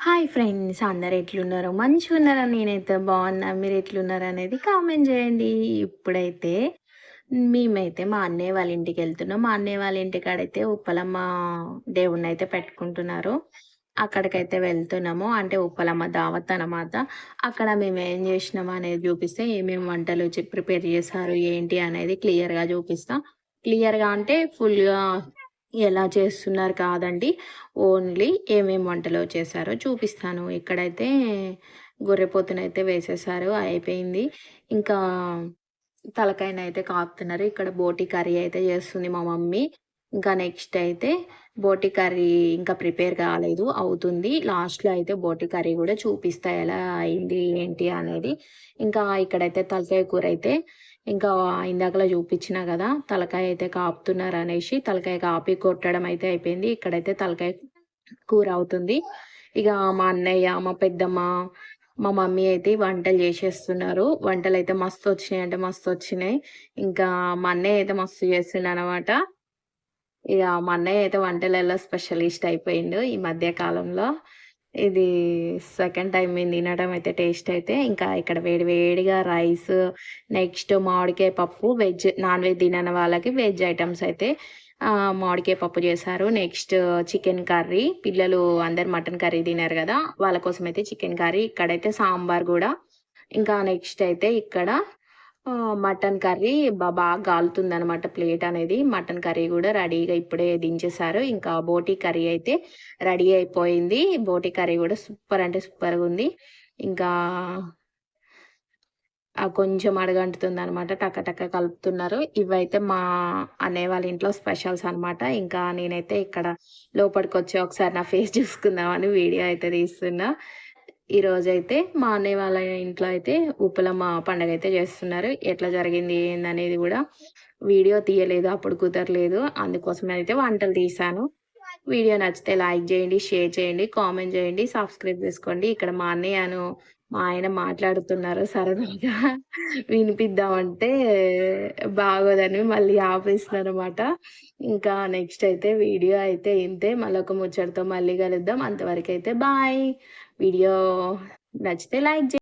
Hi friends, అందరు ఎట్లున్నారు? మంచిగున్నారా? నేనైతే బాగున్నా. మీరు ఎట్లున్నారు అనేది కామెంట్ చేయండి. ఇప్పుడైతే మేమైతే మా అన్నయ్య వాళ్ళ ఇంటికి వెళ్తున్నాం. మా అన్నయ్య వాళ్ళ ఇంటికాడైతే ఉప్పలమ్మ దేవుణ్ణి అయితే పెట్టుకుంటున్నారు. అక్కడికైతే వెళ్తున్నాము. అంటే ఉప్పలమ్మ దావత్ అన్నమాట. అక్కడ మేము ఏం చేసినాము అనేది చూపిస్తే, ఏమేమి వంటలు ప్రిపేర్ చేశారు ఏంటి అనేది క్లియర్గా చూపిస్తా. క్లియర్గా అంటే ఫుల్గా ఎలా చేస్తున్నారు కాదండి. ఓన్లీ ఏమేమి వంటలు చేశారో చూపిస్తాను. ఇక్కడైతే గొర్రెపోతునైతే వేసేసారు. అయిపోయింది. ఇంకా తలకాయనైతే కాపుతున్నారు. ఇక్కడ బోటి కర్రీ అయితే చేస్తుంది మా మమ్మీ. ఇంకా నెక్స్ట్ అయితే బోటి కర్రీ ఇంకా ప్రిపేర్ కాలేదు. అవుతుంది. లాస్ట్‌లో అయితే బోటి కర్రీ గూడా చూపిస్తా ఎలా అయింది, ఏంటి అనేది. ఇంకా ఇక్కడైతే తలకాయ కూరైతే ఇంకా ఇందాకలా చూపించినా గదా! తలకాయ అయితే కాపుతున్నారనేసి తలకాయ కాపి కొట్టడం అయితే అయిపోయింది. ఇక్కడైతే తలకాయ కూర అవుతుంది. ఇక మా అన్నయ్య, మా పెద్దమ్మ, మా మమ్మీ అయితే వంటలు జేసేస్తున్నారు. వంటలైతే మస్తొచ్చినాయి అంటే మస్తొచ్చినాయి. ఇంకా మా అన్నయ్య అయితే మస్తు చేస్తుండనమాట. ఇగ మా అన్నయ్య అయితే వంటలలో స్పెషలిస్ట్ అయిపోయిండు ఈ మధ్య కాలంలో. ఇది సెకండ్ టైమ్ మేము తినడం అయితే టేస్ట్ అయితే. ఇంకా ఇక్కడ వేడి వేడిగా రైస్, నెక్స్ట్ మామిడికాయ పప్పు, నాన్ వెజ్ తినని వాళ్ళకి వెజ్ ఐటెమ్స్ అయితే మామిడికాయ పప్పు చేశారు. Next chicken curry. పిల్లలు అందరూ మటన్ కర్రీ తినరు గదా! వాళ్ళ కోసమయితే చికెన్ కర్రీ. ఇక్కడైతే సాంబార్ గూడా. ఇంకా నెక్స్ట్ అయితే ఇక్కడ మటన్ కర్రీ బాగా గాలుతుందనమాట ప్లేట్ అనేది. మటన్ కర్రీ గూడా రెడీగా ఇప్పుడే దించేశారు. ఇంకా బోటీ కర్రీ అయితే రెడీ అయిపోయింది. బోటీ కర్రీ గూడా సూపర్ అంటే సూపర్‌గుంది. ఇంకా కొంచెం అడుగంటుతుందనమాట. టక టక కలుపుతున్నారు. ఇవైతే మా అన్నయ్య వాళ్ళ ఇంట్లో స్పెషల్స్ అనమాట. ఇంకా నేనైతే ఇక్కడ లోపలికొచ్చి ఒకసారి నా ఫేస్ చూసుకుందామని వీడియో అయితే తీస్తున్నా. ఈరోజైతే మా అన్నయ్య వాళ్ళ ఇంట్లో అయితే ఉప్పలమ్మ పండగైతే చేస్తున్నారు. ఎట్లా జరిగింది ఏందనేది గూడా వీడియో తీయలేదు. అప్పుడు కుదరలేదు. అందుకోసమే అయితే వంటలు తీశాను. వీడియో నచ్చితే లైక్ జేయండి, షేర్ చేయండి, కామెంట్ జేయండి, సబ్స్క్రైబ్ జేసుకోండి. ఇక్కడ మా అన్నయ్యను మా ఆయన మాట్లాడుతున్నారు సరదాగా. వినిపిద్దామంటే బాగోదని మళ్ళీ ఆపేసినారనమాట. ఇంకా నెక్స్ట్ అయితే వీడియో అయితే ఇంతే. మళ్ళొక ముచ్చటతో మళ్ళీ కలుద్దాం. అంతవరకైతే బాయ్. వీడియో నచ్చితే లైక్